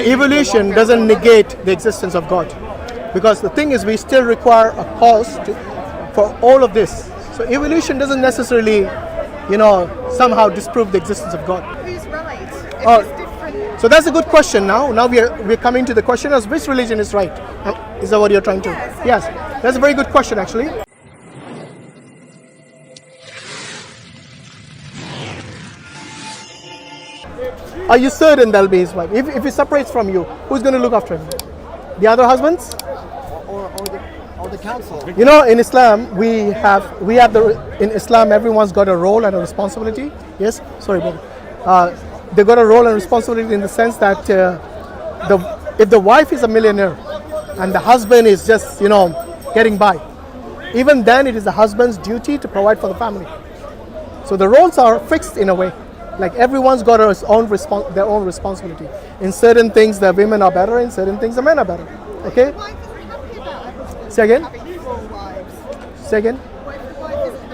evolution doesn't negate the existence of God, because the thing is, we still require a cause for all of this. So evolution doesn't necessarily, somehow disprove the existence of God. Who's right? If Oh. it's different. So that's a good question. Now we're coming to the question of which religion is right. Is that what you're trying to? Yes, that's a very good question actually. Are you certain that'll be his wife? If he separates from you, who's going to look after him? The other husbands? Or the council. In Islam, in Islam, everyone's got a role and a responsibility. Yes? Sorry, brother. They've got a role and responsibility in the sense that if the wife is a millionaire and the husband is just, getting by, even then it is the husband's duty to provide for the family. So the roles are fixed in a way. Like everyone's got their own responsibility. In certain things, the women are better. In certain things, the men are better. Okay? The wife isn't happy about Say again? having 4 wives. Say again? What if the wife isn't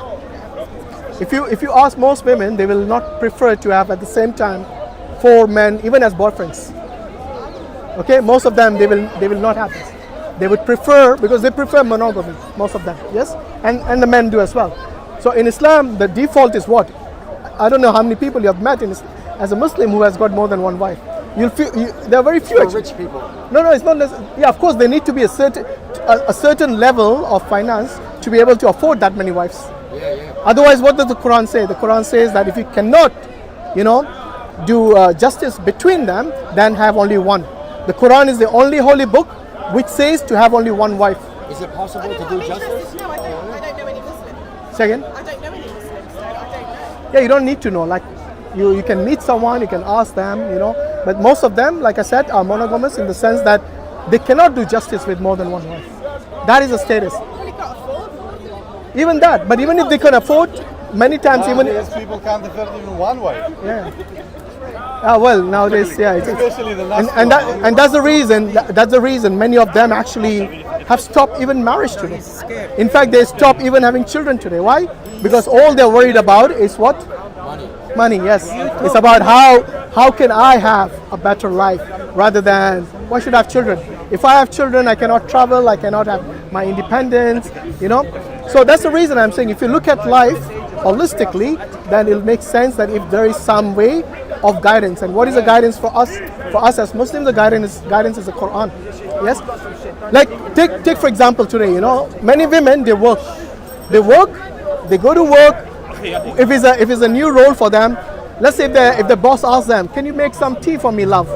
happy about If you ask most women, they will not prefer to have at the same time 4 men, even as boyfriends. Okay, most of them they will not have this. They would prefer, because they prefer monogamy. Most of them, yes, and the men do as well. So in Islam, the default is what? I don't know how many people you have met as a Muslim who has got more than 1 wife. There are very few. For rich people. No, it's not necessary. Yeah, of course, they need to be a certain level of finance to be able to afford that many wives. Yeah. Otherwise, what does the Quran say? The Quran says that if you cannot, do justice between them, then have only one. The Quran is the only holy book which says to have only 1 wife. Is it possible it? to I'm do justice? interested to know. I don't know any Muslims. Second? I don't know any Muslims, so I don't know. Yeah, you don't need to know. Like, you can meet someone, you can ask them, But most of them, like I said, are monogamous in the sense that they cannot do justice with more than 1 wife. That is a status. Well, you can't afford. Even that. But even if they can afford, many times Nowadays, people can't afford even 1 wife. Yeah. Well, nowadays, yeah. Especially the last And that's the reason many of them actually have stopped even marriage today. In fact, they stop even having children today. Why? Because all they're worried about is what? Money, yes. It's about how can I have a better life rather than why should I have children? If I have children, I cannot travel, I cannot have my independence, So that's the reason I'm saying if you look at life holistically, then it'll make sense that if there is some way of guidance. And what is the guidance for us? For us as Muslims, the guidance is the Qur'an. Yes? Like take for example today, many women they work, they go to work. If it's a new role for them, let's say if the boss asks them, can you make some tea for me, love?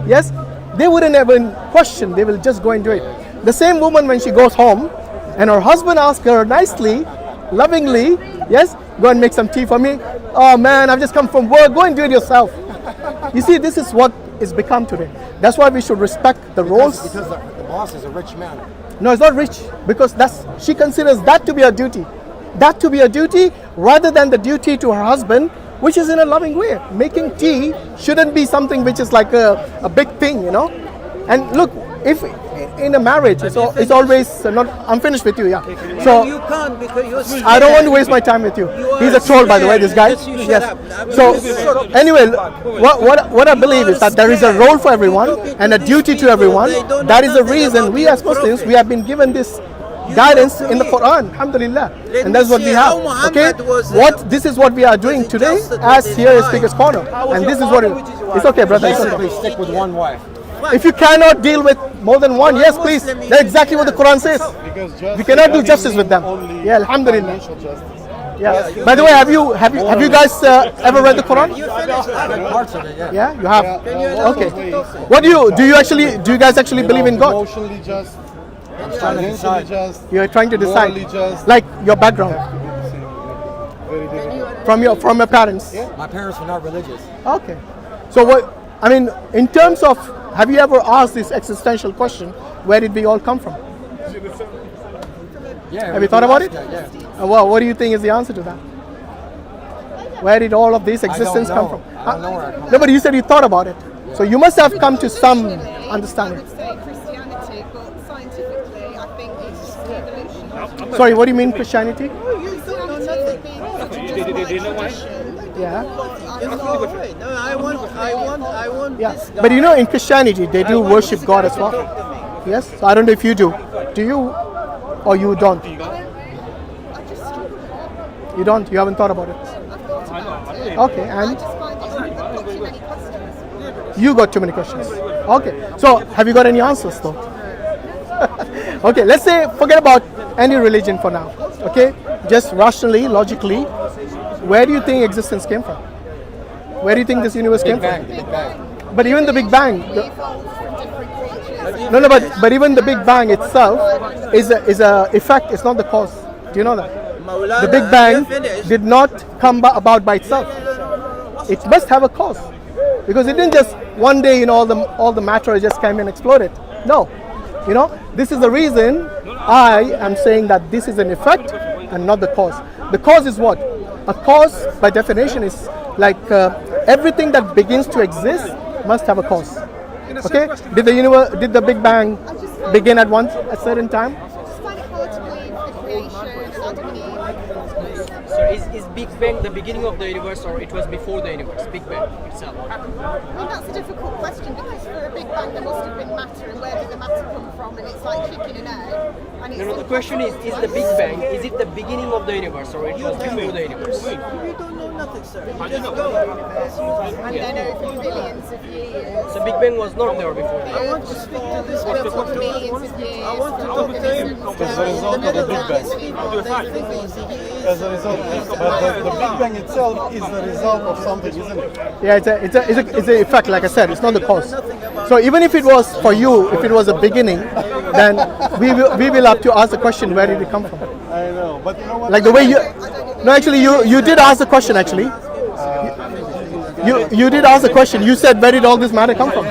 Yes? They wouldn't even question, they will just go and do it. The same woman when she goes home and her husband asks her nicely, lovingly, yes, go and make some tea for me. Oh man, I've just come from work, go and do it yourself. You see, this is what it's become today. That's why we should respect the roles. Because the boss is a rich man. No, it's not rich, because she considers that to be a duty. That to be a duty rather than the duty to her husband, which is in a loving way. Making tea shouldn't be something which is like a big thing, And look, if in a marriage, it's always not. I'm finished with you, yeah. So you can't because you're. I don't want to waste my time with you. He's a troll, by the way, this guy. Yes. So anyway, what I believe is that there is a role for everyone and a duty to everyone. That is the reason we as Muslims we have been given this guidance in the Quran, alhamdulillah, and that's what we have. Okay, this is what we are doing today as here is Speaker's Corner, and this is what it's okay, brother. It's Basically, okay. stick with 1 wife. If you cannot deal with more than 1, yes, please. That's exactly what the Quran says. We cannot do justice with them. Yeah, alhamdulillah. Yeah. By the way, have you guys ever read the Quran? Parts of it, yeah. Yeah, you have. Okay. What do you guys actually believe in God? Emotionally just. I'm trying to decide. You're trying to decide. Morally just. Like your background Very difficult. from your parents. My parents were not religious. Okay. So in terms of, have you ever asked this existential question, where did we all come from? Yeah. Have you thought about it? Yeah. Well, what do you think is the answer to that? Where did all of this existence come from? I don't know where I come No, but you said you thought about it. So you must have come to some I understanding. would say Christianity, but scientifically, I think it's evolution. Sorry, what do you mean Christianity? Christianity being such a tradition, Yeah. but I No, I want Yeah. this guy. But you know, in Christianity, they do worship God as well. Yes. So I don't know if you do. Do you, or you don't? I just struggle with it. You don't. You haven't thought about it. I've thought about it. Okay. I And just find I've got too many questions. you got too many questions. Okay. So have you got any answers though? Okay. Let's say forget about any religion for now. Okay. Just rationally, logically, where do you think existence came from? Where do you think this universe came Bang, from? Big Bang. But even the Big Bang. We evolved from different creatures. No, but even the Big Bang itself is a effect. It's not the cause. Do you know that? The Big Bang did not come about by itself. It must have a cause, because it didn't just one day, all the matter just came and exploded. No, this is the reason I am saying that this is an effect and not the cause. The cause is what? A cause, by definition, is like everything that begins to exist must have a cause. Okay? Did the Big Bang begin at a certain time? I just find it hard to believe the creation and Adam and Eve. So is Big Bang the beginning of the universe, or it was before the universe? Big Bang itself. Well, that's a difficult question, because for a Big Bang there must have been matter, and where did the matter come from? And it's like chicken and egg. And it's No, the question is the Big Bang, is it the beginning of the universe, or it was before the universe? You don't know nothing, sir. You just And go. then over billions of years, So Big Bang was not there before. I want to speak to this built guy. over millions of years. I want to talk to him. As a result of the Big Bang. As a result, but the Big Bang itself is the result of something, isn't it? Yeah, it's an effect. Like I said, it's not the cause. So even if it was for you, if it was a beginning, then we will have to ask the question, where did it come from? I know, but you know what? Like the way you. No, actually, you did ask the question. Actually, you did ask the question. You said, where did all this matter come from?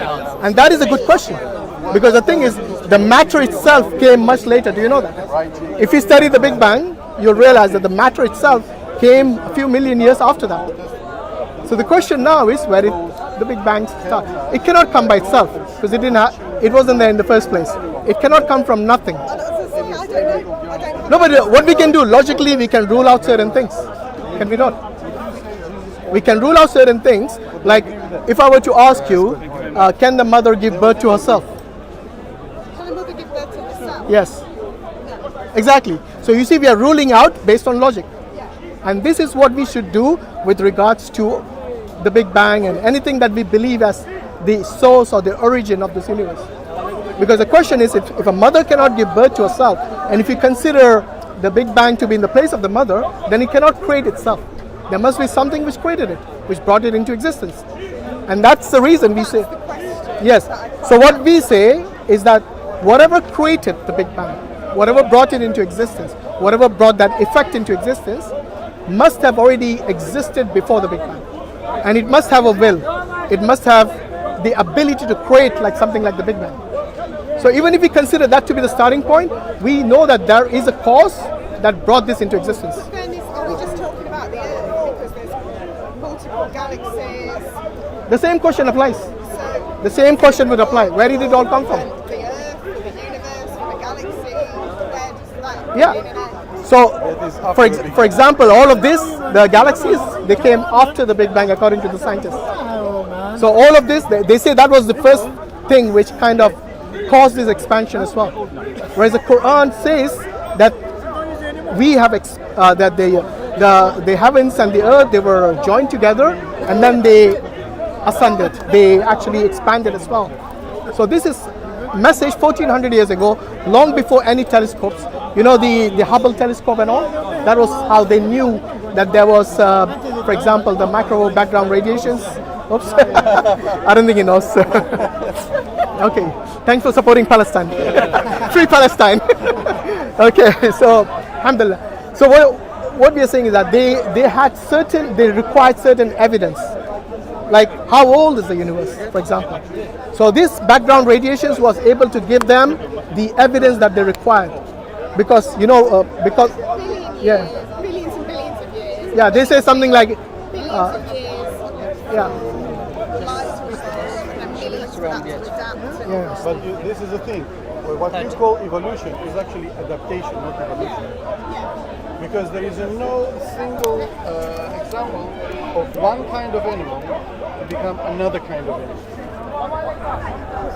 And that is a good question, because the thing is, the matter itself came much later. Do you know that? If you study the Big Bang, you'll realize that the matter itself came a few million years after that. So the question now is, where did the Big Bang start? It cannot come by itself, because it wasn't there in the first place. It cannot come from nothing. I don't know. No, but what we can do, logically, we can rule out certain things. Can we not? We can rule out certain things, like if I were to ask you, can the mother give birth to herself? Can a mother give birth to herself? Yes. Exactly. So you see, we are ruling out based on logic. And this is what we should do with regards to the Big Bang and anything that we believe as the source or the origin of this universe. Because the question is, if a mother cannot give birth to herself, and if you consider the Big Bang to be in the place of the mother, then it cannot create itself. There must be something which created it, which brought it into existence. And that's the reason we say, yes. So what we say is that whatever created the Big Bang, whatever brought it into existence, whatever brought that effect into existence, must have already existed before the Big Bang. And it must have a will. It must have the ability to create like something like the Big Bang. So even if we consider that to be the starting point, we know that there is a cause that brought this into existence. Then are we just talking about the Earth, because there's multiple galaxies? The same question applies. So The same question would apply. Where did it all come from? the Earth, from the universe, from a galaxy, where does that Yeah. begin and end? So, for example, all of this, the galaxies, they came after the Big Bang, according to the scientists. So all of this, they say that was the first thing which kind of caused this expansion as well. Whereas the Qur'an says that we have that the heavens and the earth, they were joined together, and then they ascended. They actually expanded as well. So this is message 1400 years ago, long before any telescopes. You know, the Hubble telescope and all, that was how they knew that there was, for example, the macro background radiations. Oops, I don't think he knows. Okay, thanks for supporting Palestine. Free Palestine. Okay, so alhamdulillah. So what we are saying is that they required certain evidence. Like, how old is the universe, for example? So this background radiations was able to give them the evidence that they required, because Billions yeah, and billions of years. yeah, they say something like Billions of years. yeah, Light was there, and then millions for that to adapt. And yeah. But this is the thing. What we call evolution is actually adaptation, not evolution. because there is no single example of one kind of animal to become another kind of animal.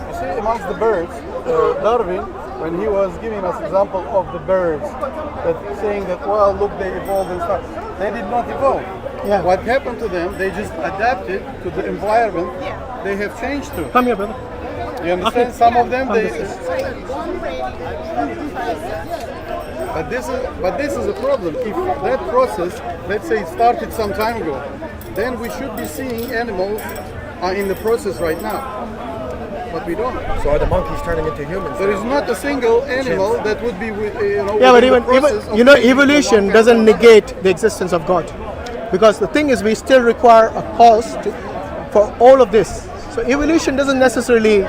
You see, amongst the birds, Darwin, when he was giving us example of the birds, that saying that, well, look, they evolved and stuff, they did not evolve. Yeah. What happened to them, they just adapted to the environment they have changed to. Come here, brother. You understand? Some of them, they... But this is a problem. If that process, let's say, it started some time ago, then we should be seeing animals in the process right now. But we don't. So are the monkeys turning into humans? There is not a single animal that would be, Yeah, but even evolution doesn't negate the existence of God, because the thing is, we still require a cause for all of this. So evolution doesn't necessarily,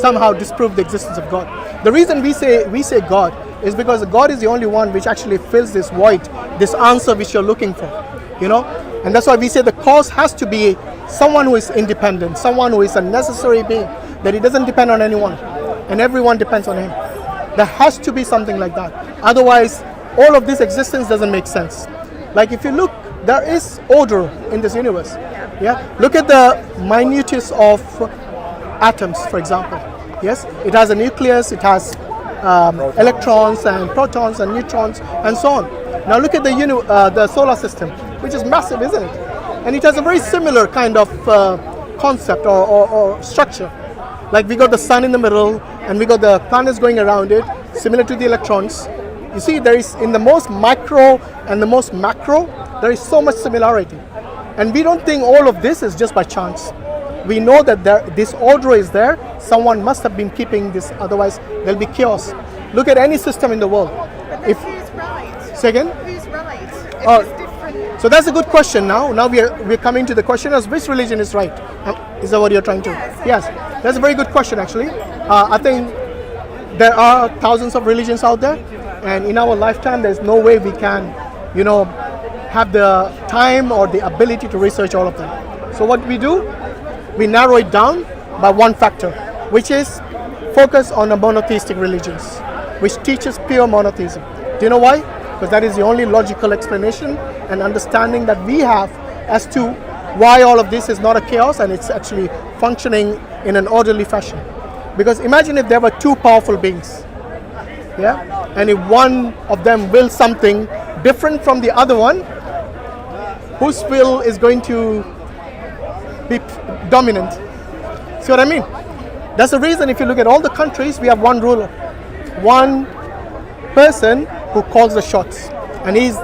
somehow disprove the existence of God. The reason we say God is because God is the only one which actually fills this void, this answer which you're looking for, and that's why we say the cause has to be someone who is independent, someone who is a necessary being, that he doesn't depend on anyone and everyone depends on him. There has to be something like that. Otherwise, all of this existence doesn't make sense. Like if you look, there is order in this universe. Yeah. Look at the minutest of atoms, for example. Yes, it has a nucleus, it has electrons and protons and neutrons and so on. Now look at the solar system, which is massive, isn't it? And it has a very similar kind of concept or structure. Like we got the sun in the middle and we got the planets going around it, similar to the electrons. You see, there is in the most micro and the most macro, there is so much similarity. And we don't think all of this is just by chance. We know that this order is there. Someone must have been keeping this, otherwise there'll be chaos. Look at any system in the world. But who's right? Say again? Who's right? If Oh, it's different. So that's a good question now. Now we're coming to the question of which religion is right. Is that what you're trying to? Yes, that's a very good question actually. I think there are thousands of religions out there, and in our lifetime there's no way we can, have the time or the ability to research all of them. So what we do, we narrow it down by one factor, which is focus on the monotheistic religions, which teaches pure monotheism. Do you know why? Because that is the only logical explanation and understanding that we have as to why all of this is not a chaos and it's actually functioning in an orderly fashion. Because imagine if there were two powerful beings, and if one of them wills something different from the other one, whose will is going to be dominant? See what I mean? That's the reason if you look at all the countries, we have one ruler, one person who calls the shots, and he's,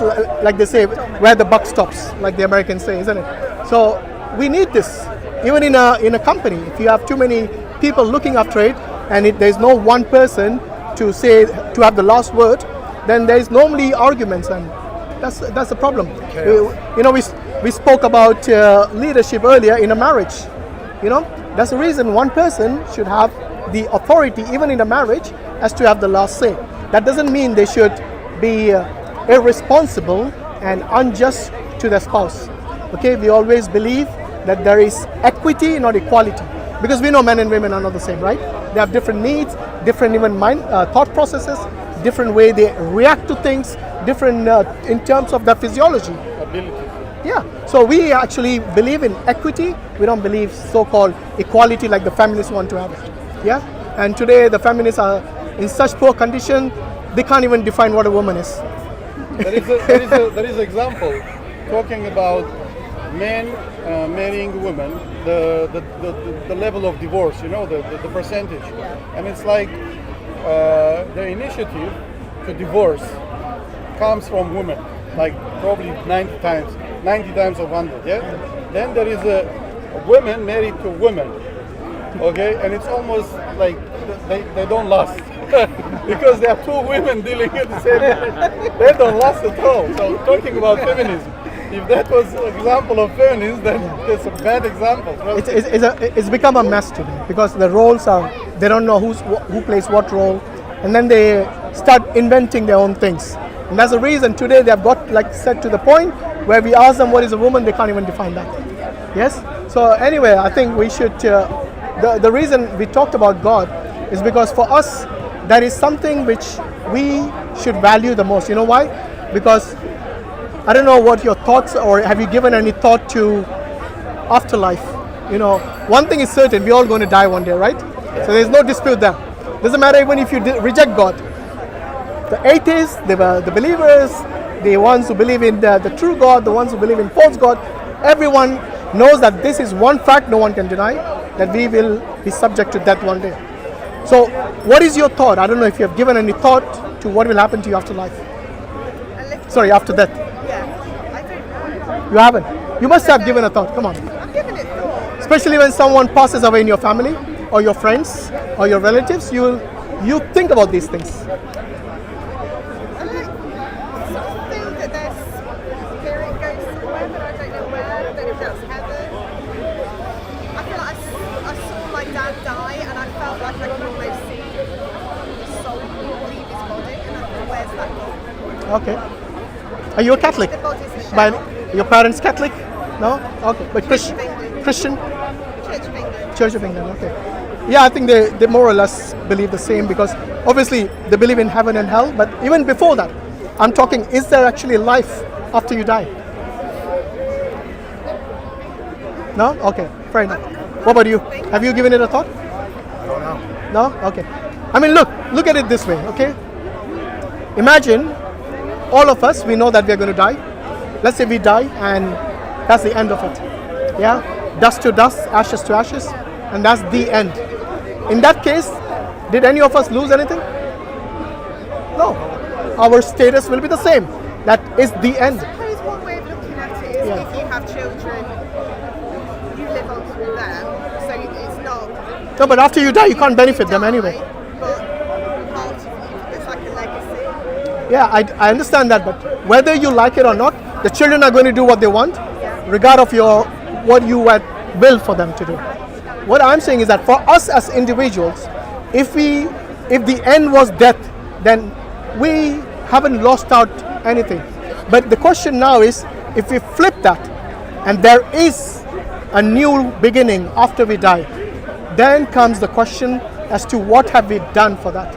like they say, where the buck stops, like the Americans say, isn't it? So we need this even in a company. If you have too many people looking after it and there's no one person to have the last word, then there is normally arguments, and that's the problem. We spoke about leadership earlier in a marriage. That's the reason one person should have the authority even in a marriage as to have the last say. That doesn't mean they should be irresponsible and unjust to their spouse. Okay, we always believe that there is equity, not equality, because we know men and women are not the same, right? They have different needs, different even thought processes, different way they react to things, different in terms of their physiology. Ability. Yeah, so we actually believe in equity. We don't believe so-called equality like the feminists want to have it. Yeah, and today the feminists are in such poor condition, they can't even define what a woman is. There is an example talking about men marrying women, the level of divorce, the percentage. And it's like the initiative to divorce comes from women, like probably 90 times of 100, yeah? Then there is a woman married to women, okay? And it's almost like they don't last. Because there are two women dealing with the same man. They don't last at all. So talking about feminism, if that was an example of feminism, then it's a bad example. It's become a mess today because the roles they don't know who plays what role, and then they start inventing their own things. And that's the reason today they have got, like said, to the point where we ask them what is a woman, they can't even define that. Yes? So anyway, I think we should, the reason we talked about God is because for us, that is something which we should value the most. You know why? because I don't know what your thoughts, or have you given any thought to afterlife? You know, one thing is certain, we're all going to die one day, right? So there's no dispute there. Doesn't matter even if you reject God. The atheists, the believers, the ones who believe in the true God, the ones who believe in false God, everyone knows that this is one fact no one can deny, that we will be subject to death one day. So what is your thought? I don't know if you have given any thought to what will happen to you after life. Sorry, after death. Yeah, I don't know. You haven't. You must have given a thought. Come on. I'm giving it thought. Especially when someone passes away in your family or your friends or your relatives, you think about these things. I like sort of think that their spirit goes somewhere, but I don't know where. I don't know if that's heaven. I feel like I saw my dad die, and I felt like I could almost see his soul leave his body, and I thought, where's that gone? Okay. Are you a Catholic? The body's a shell. By your parents Catholic? No? Okay. But Christian? Church of England. Church of England, okay. Yeah, I think they more or less believe the same, because obviously they believe in heaven and hell, but even before that, I'm talking, is there actually life after you die? No? Okay, fair enough. What about you? Have you given it a thought? I don't know. No? Okay. I mean, look at it this way, okay? Imagine all of us, we know that we're going to die. Let's say we die and that's the end of it. Yeah? Dust to dust, ashes to ashes, and that's the end. In that case, did any of us lose anything? No. Our status will be the same. That is the end. I suppose one way of looking at it is if you have children, you live on through them, so it's not. No, but after you die, you can't benefit them anyway. But part of you, it's like a legacy. Yeah, I understand that, but whether you like it or not, the children are going to do what they want, regardless of what you had will for them to do. What I'm saying is that for us as individuals, if the end was death, then we haven't lost out anything. But the question now is, if we flip that, and there is a new beginning after we die, then comes the question as to what have we done for that.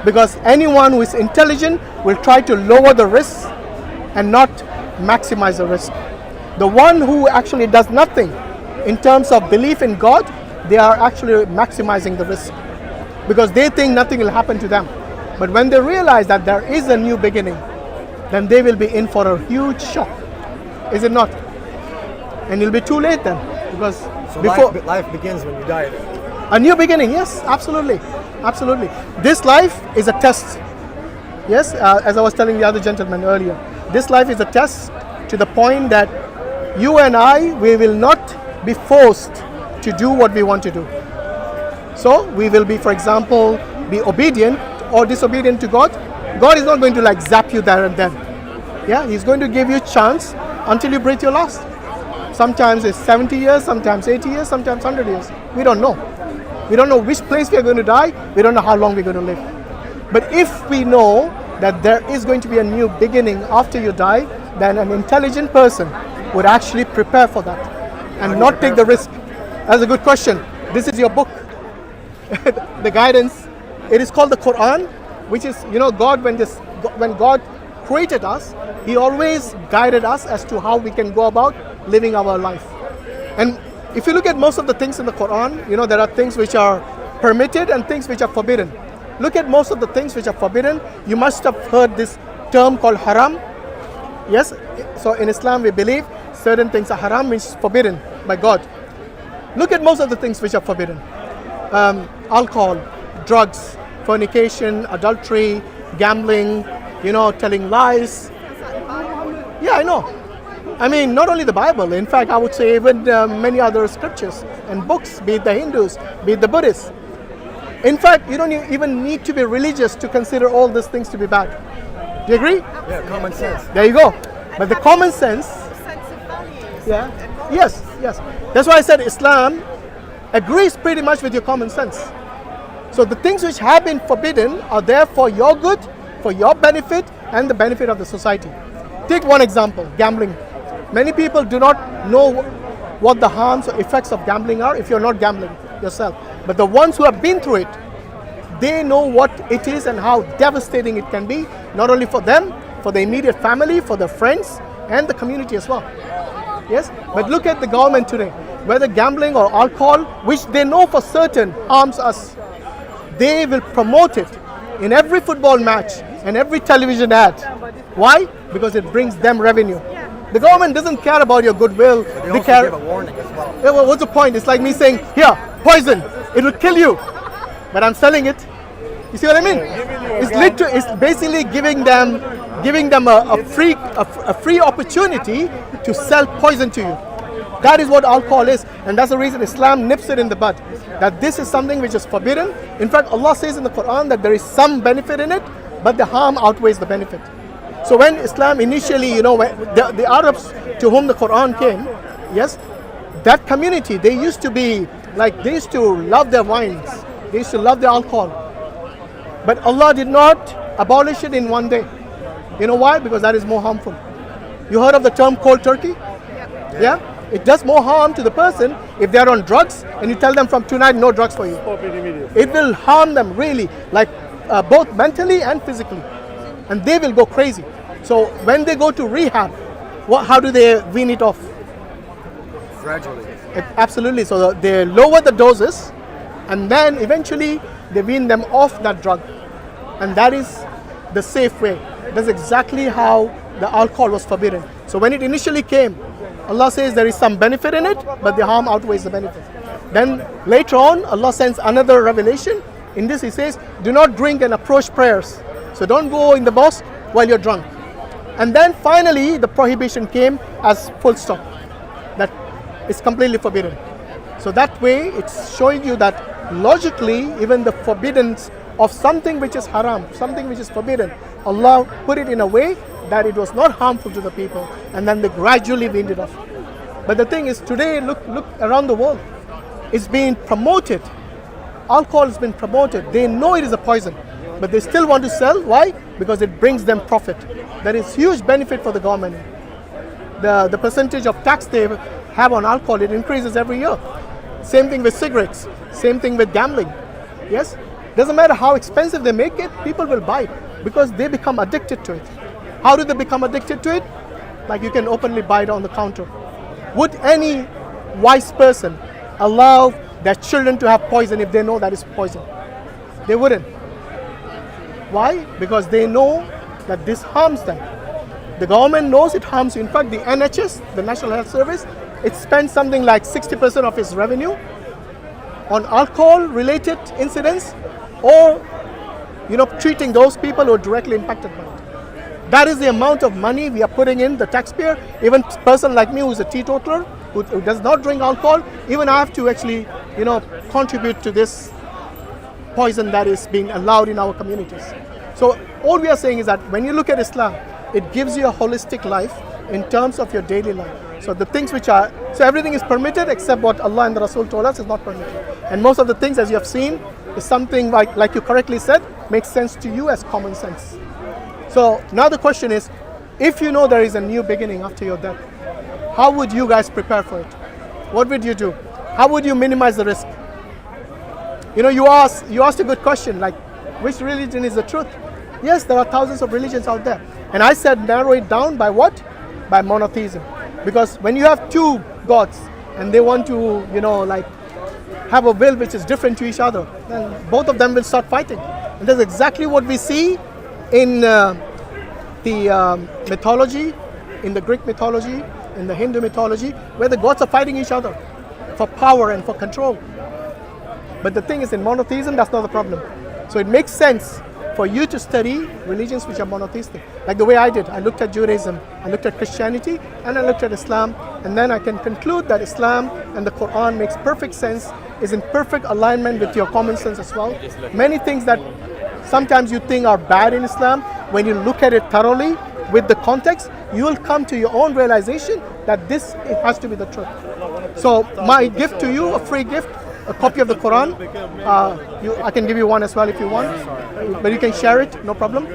Because anyone who is intelligent will try to lower the risk and not maximize the risk. The one who actually does nothing in terms of belief in God, they are actually maximizing the risk because they think nothing will happen to them. But when they realize that there is a new beginning, then they will be in for a huge shock. Is it not? And it'll be too late then, because So before life begins when you die. a new beginning, yes, absolutely, absolutely. This life is a test. Yes, as I was telling the other gentleman earlier, this life is a test to the point that you and I, we will not be forced to do what we want to do. So we will be, for example, be obedient or disobedient to God. God is not going to like zap you there and then. Yeah, He's going to give you a chance until you breathe your last. Sometimes it's 70 years, sometimes 80 years, sometimes 100 years. We don't know. We don't know which place we are going to die. We don't know how long we're going to live. But if we know that there is going to be a new beginning after you die, then an intelligent person would actually prepare for that and not take the risk. That's a good question. This is your book, the guidance. It is called the Qur'an, which is, God, when God created us, He always guided us as to how we can go about living our life. And if you look at most of the things in the Qur'an, there are things which are permitted and things which are forbidden. Look at most of the things which are forbidden. You must have heard this term called haram. Yes, so in Islam we believe certain things are haram, means forbidden by God. Look at most of the things which are forbidden. Alcohol, drugs, fornication, adultery, gambling, telling lies. Yeah, I know. I mean, not only the Bible. In fact, I would say even many other scriptures and books, be it the Hindus, be it the Buddhists. In fact, you don't even need to be religious to consider all these things to be bad. Do you agree? Yeah, common sense. There you go. But the common sense, Sense of values. yeah, and morals. yes. That's why I said Islam agrees pretty much with your common sense. So the things which have been forbidden are there for your good, for your benefit, and the benefit of the society. Take one example, gambling. Many people do not know what the harms or effects of gambling are if you're not gambling yourself. But the ones who have been through it, they know what it is and how devastating it can be, not only for them, for the immediate family, for the friends, and the community as well. Yes, but look at the government today. Whether gambling or alcohol, which they know for certain harms us, they will promote it in every football match and every television ad. Why? Because it brings them revenue. The government doesn't care about your goodwill. They also care. give a warning as well. Yeah, well, what's the point? It's like me saying, here, poison, it will kill you, but I'm selling it. You see what I mean? It's basically giving them a free opportunity to sell poison to you. That is what alcohol is, and that's the reason Islam nips it in the bud. That this is something which is forbidden. In fact, Allah says in the Qur'an that there is some benefit in it, but the harm outweighs the benefit. So when Islam initially, when the Arabs to whom the Qur'an came, yes, that community, they used to be like, they used to love their wines, they used to love their alcohol. But Allah did not abolish it in one day. You know why? Because that is more harmful. You heard of the term cold turkey? Yeah? It does more harm to the person if they're on drugs and you tell them from tonight, no drugs for you. Stop it immediately. It will harm them really, like both mentally and physically. And they will go crazy. So when they go to rehab, how do they wean it off? Gradually. Absolutely. So they lower the doses and then eventually they wean them off that drug. And that is the safe way. That's exactly how the alcohol was forbidden. So when it initially came, Allah says there is some benefit in it, but the harm outweighs the benefit. Then later on, Allah sends another revelation. In this He says, do not drink and approach prayers. So don't go in the mosque while you're drunk. And then finally, the prohibition came as full stop. That is completely forbidden. So that way, it's showing you that logically, even the forbiddance of something which is haram, something which is forbidden, Allah put it in a way that it was not harmful to the people, and then they gradually weaned it off. But the thing is, today, look around the world, it's being promoted. Alcohol has been promoted. They know it is a poison, but they still want to sell. Why? Because it brings them profit. There is huge benefit for the government. The percentage of tax they have on alcohol, it increases every year. Same thing with cigarettes. Same thing with gambling. Yes? Doesn't matter how expensive they make it, people will buy it because they become addicted to it. How do they become addicted to it? Like you can openly buy it on the counter. Would any wise person allow their children to have poison if they know that is poison? They wouldn't. Why? Because they know that this harms them. The government knows it harms you. In fact, the NHS, the National Health Service, it spends something like 60% of its revenue on alcohol-related incidents or treating those people who are directly impacted by it. That is the amount of money we are putting in, the taxpayer. Even a person like me who is a teetotaler, who does not drink alcohol, even I have to actually, contribute to this poison that is being allowed in our communities. So all we are saying is that when you look at Islam, it gives you a holistic life in terms of your daily life. So the things so everything is permitted except what Allah and the Rasul told us is not permitted. And most of the things, as you have seen, is something like you correctly said, makes sense to you as common sense. So now the question is, if you know there is a new beginning after your death, how would you guys prepare for it? What would you do? How would you minimize the risk? You asked a good question, like, which religion is the truth? Yes, there are thousands of religions out there. And I said narrow it down by what? By monotheism. Because when you have two gods and they want to, have a will which is different to each other, then both of them will start fighting. And that's exactly what we see in the mythology, in the Greek mythology, in the Hindu mythology, where the gods are fighting each other for power and for control. But the thing is, in monotheism, that's not the problem. So it makes sense for you to study religions which are monotheistic. Like the way I did. I looked at Judaism, I looked at Christianity, and I looked at Islam, and then I can conclude that Islam and the Qur'an makes perfect sense, is in perfect alignment with your common sense as well. Many things that sometimes you think are bad in Islam, when you look at it thoroughly with the context, you will come to your own realization that it has to be the truth. So my gift to you, a free gift, a copy of the Quran. I can give you one as well if you want, but you can share it, no problem.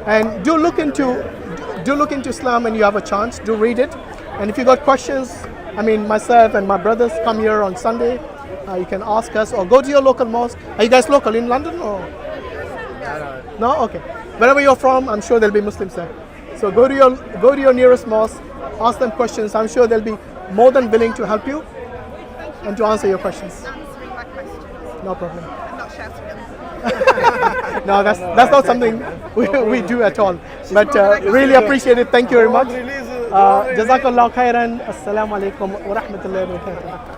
And do look into Islam when you have a chance. Do read it. And if you got questions, myself and my brothers come here on Sunday. You can ask us or go to your local mosque. Are you guys local in London or? No? Okay. Wherever you're from, I'm sure there'll be Muslims there. So go to your nearest mosque, ask them questions. I'm sure they'll be more than willing to help you and to answer your questions. Answering my questions. No problem. I'm not shouting them. No, that's not something we do at all. But really appreciate it. Thank you very much. Jazakallah khairan. Assalamu alaikum wa rahmatullahi wa barakatuh.